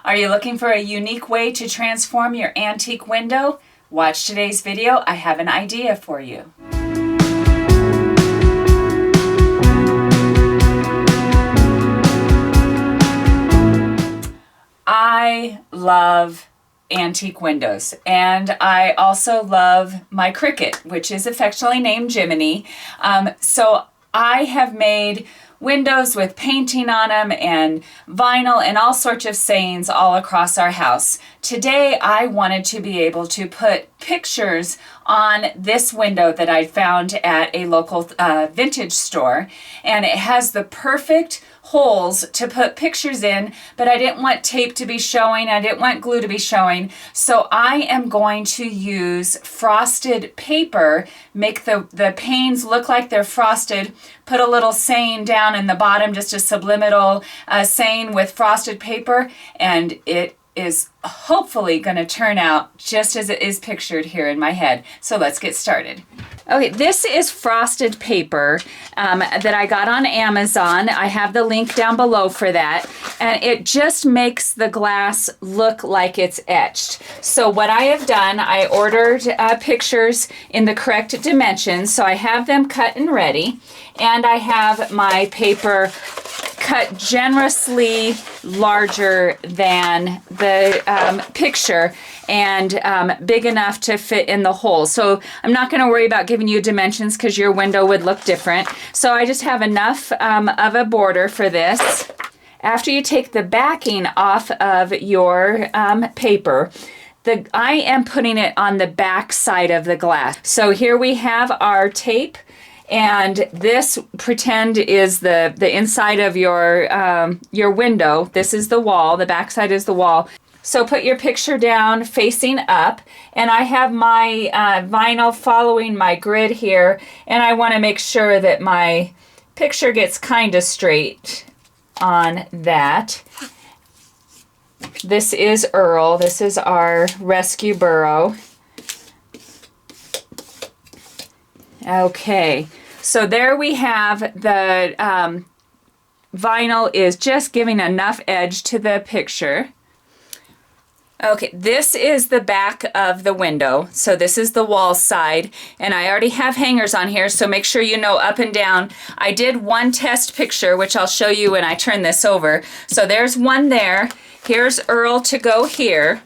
Are you looking for a unique way to transform your antique window? Watch today's video. I have an idea for you. I love antique windows, and I also love my Cricut, which is affectionately named Jiminy. So I have made windows with painting on them and vinyl and all sorts of sayings all across our house. Today I wanted to be able to put pictures on this window that I found at a local vintage store, and it has the perfect holes to put pictures in, but I didn't want tape to be showing, I didn't want glue to be showing, so I am going to use frosted paper, make the panes look like they're frosted, put a little saying down in the bottom, just a subliminal saying with frosted paper, and it is hopefully going to turn out just as it is pictured here in my head. So let's get started. Okay, this is frosted paper that I got on Amazon. I have the link down below for that. And it just makes the glass look like it's etched. So what I have done, I ordered pictures in the correct dimensions. So I have them cut and ready. And I have my paper cut generously larger than the picture and big enough to fit in the hole. So I'm not going to worry about giving you dimensions because your window would look different. So I just have enough of a border for this. After you take the backing off of your paper, I am putting it on the back side of the glass. So here we have our tape. And this, pretend, is the inside of your window. This is the wall. The back side is the wall. So put your picture down facing up. And I have my vinyl following my grid here. And I want to make sure that my picture gets kind of straight on that. This is Earl. This is our rescue burro. Okay, so there we have the vinyl is just giving enough edge to the picture. Okay, this is the back of the window. So this is the wall side, and I already have hangers on here, so make sure you know up and down. I did one test picture, which I'll show you when I turn this over. So there's one there. Here's Earl to go here.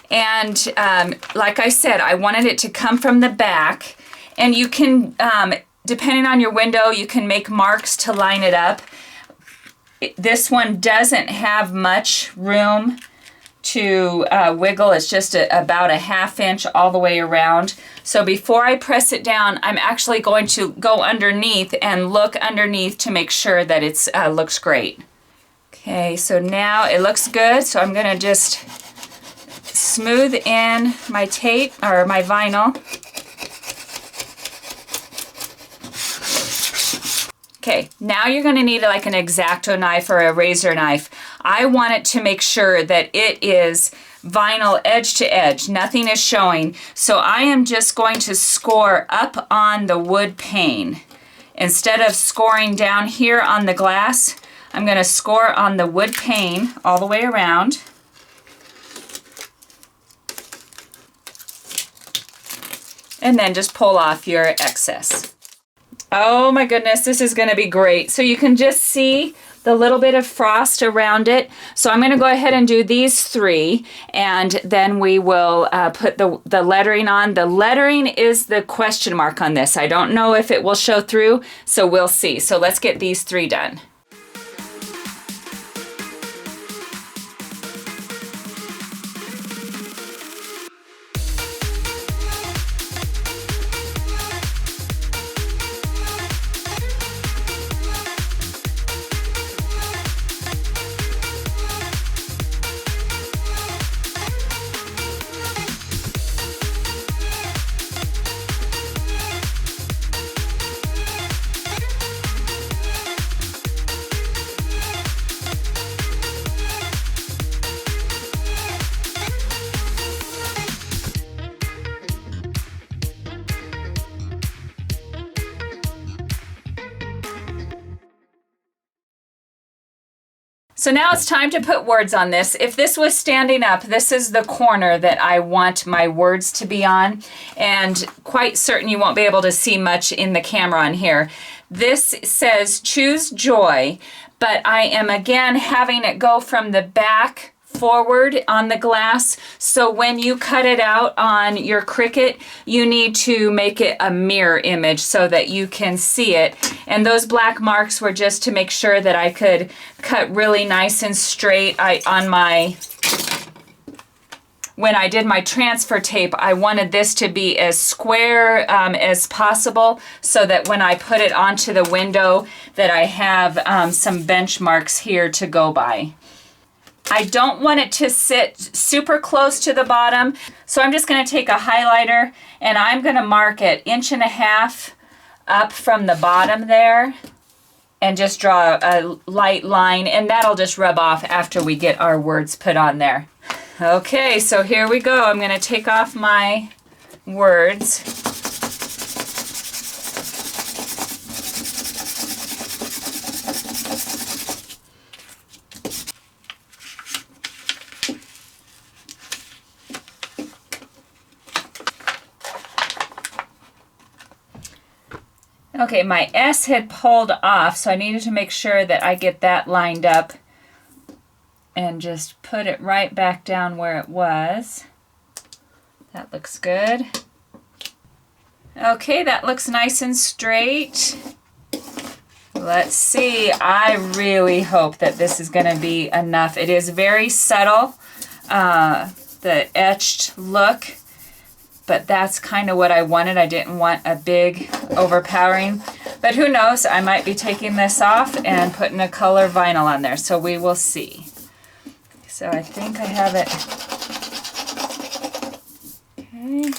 And like I said, I wanted it to come from the back. And you can, depending on your window, you can make marks to line it up. This one doesn't have much room to wiggle. It's just about a ½ inch all the way around. So before I press it down, I'm actually going to go underneath and look underneath to make sure that it looks great. Okay, so now it looks good. So I'm going to just smooth in my tape or my vinyl. Okay, now you're going to need like an X-Acto knife or a razor knife. I want it to make sure that it is vinyl edge to edge. Nothing is showing. So I am just going to score up on the wood pane. Instead of scoring down here on the glass, I'm going to score on the wood pane all the way around. And then just pull off your excess. Oh my goodness, this is going to be great. So you can just see the little bit of frost around it. So I'm going to go ahead and do these three, and then we will put the lettering on. The lettering is the question mark on this. I don't know if it will show through, so we'll see. So let's get these three done. So now it's time to put words on this. If this was standing up, this is the corner that I want my words to be on, and quite certain you won't be able to see much in the camera on here. This says choose joy, but I am again having it go from the back forward on the glass. So when you cut it out on your Cricut, you need to make it a mirror image so that you can see it. And those black marks were just to make sure that I could cut really nice and straight. When I did my transfer tape, I wanted this to be as square as possible so that when I put it onto the window that I have some benchmarks here to go by. I don't want it to sit super close to the bottom, so I'm just going to take a highlighter and I'm going to mark it 1.5 inches up from the bottom there and just draw a light line, and that'll just rub off after we get our words put on there. Okay, so here we go. I'm going to take off my words. Okay, my S had pulled off, so I needed to make sure that I get that lined up and just put it right back down where it was. That looks good. Okay, that looks nice and straight. Let's see. I really hope that this is going to be enough. It is very subtle, the etched look. But that's kind of what I wanted. I didn't want a big overpowering. But who knows, I might be taking this off and putting a color vinyl on there. So we will see. So I think I have it. Okay.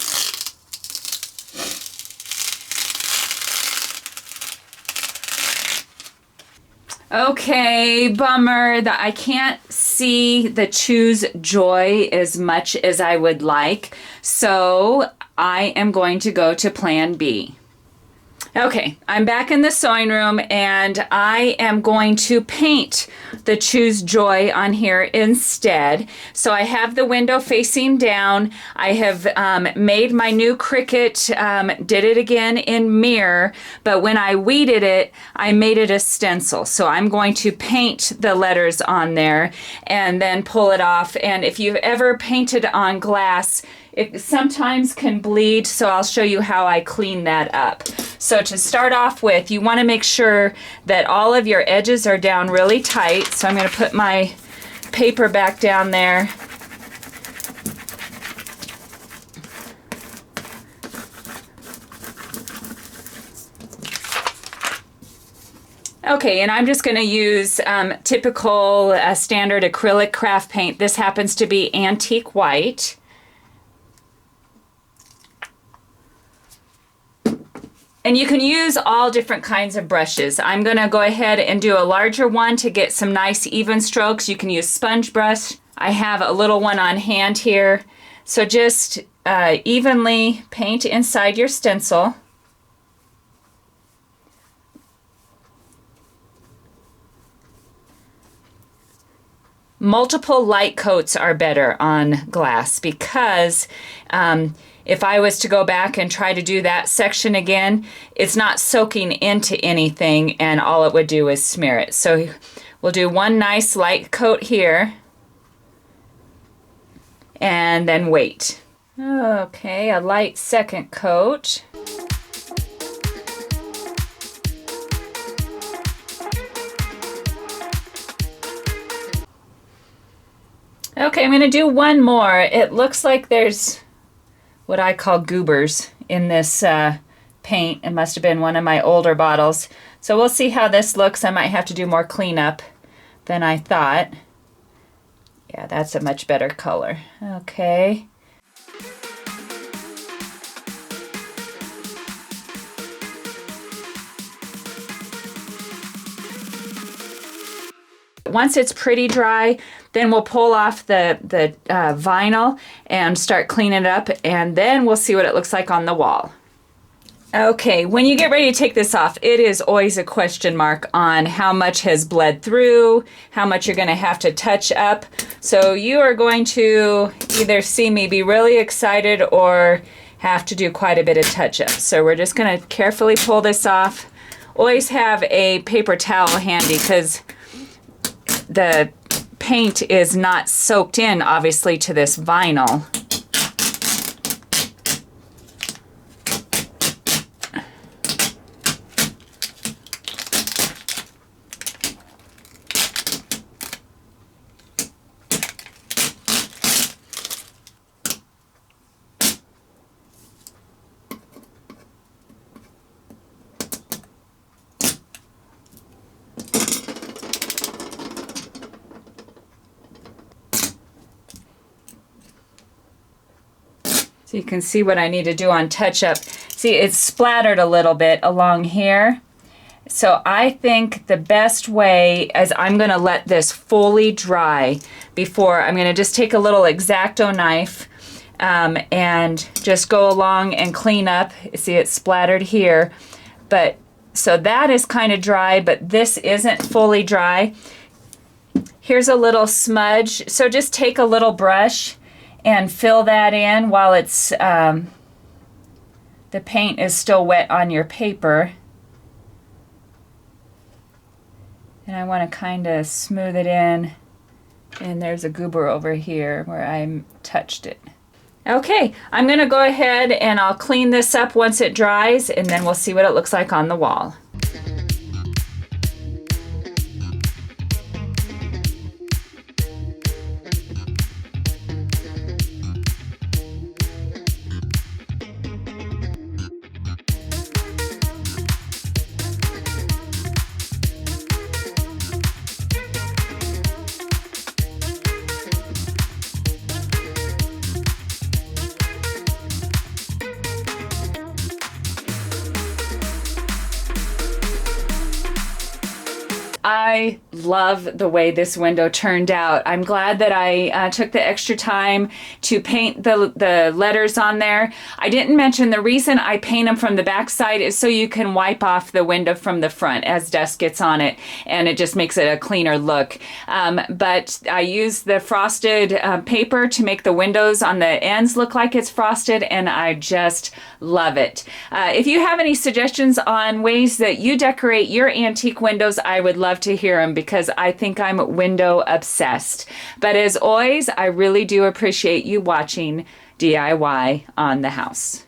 Okay, bummer that I can't see the choose joy as much as I would like. So I am going to go to plan B. Okay, I'm back in the sewing room and I am going to paint the choose joy on here instead. So I have the window facing down. I have made my new Cricut, did it again in mirror, but when I weeded it, I made it a stencil. So I'm going to paint the letters on there and then pull it off. And if you've ever painted on glass, it sometimes can bleed, so I'll show you how I clean that up. So to start off with, you want to make sure that all of your edges are down really tight. So I'm going to put my paper back down there. Okay, and I'm just going to use typical standard acrylic craft paint. This happens to be antique white. And you can use all different kinds of brushes. I'm going to go ahead and do a larger one to get some nice even strokes. You can use sponge brush. I have a little one on hand here. So just evenly paint inside your stencil. Multiple light coats are better on glass because if I was to go back and try to do that section again, it's not soaking into anything and all it would do is smear it. So we'll do one nice light coat here and then wait. Okay, a light second coat. Okay, I'm going to do one more. It looks like there's what I call goobers in this paint. It must have been one of my older bottles. So we'll see how this looks. I might have to do more cleanup than I thought. Yeah, that's a much better color. Okay. Once it's pretty dry, then we'll pull off the vinyl and start cleaning it up, and then we'll see what it looks like on the wall. Okay, when you get ready to take this off, it is always a question mark on how much has bled through, how much you're going to have to touch up. So you are going to either see me be really excited or have to do quite a bit of touch up. So we're just going to carefully pull this off. Always have a paper towel handy because the paint is not soaked in, obviously, to this vinyl. So you can see what I need to do on touch up. See, it's splattered a little bit along here. So I think the best way is I'm going to let this fully dry before I'm going to just take a little X-Acto knife and just go along and clean up. See, it's splattered here. But so that is kind of dry, but this isn't fully dry. Here's a little smudge. So just take a little brush and fill that in while it's the paint is still wet on your paper. And I want to kind of smooth it in. And there's a goober over here where I touched it. Okay, I'm going to go ahead and I'll clean this up once it dries, and then we'll see what it looks like on the wall. I love the way this window turned out. I'm glad that I took the extra time to paint the letters on there. I didn't mention the reason I paint them from the back side is so you can wipe off the window from the front as dust gets on it, and it just makes it a cleaner look. But I used the frosted paper to make the windows on the ends look like it's frosted, and I just love it. If you have any suggestions on ways that you decorate your antique windows, I would love to hear them because I think I'm window obsessed. But as always, I really do appreciate you watching DIY on the house.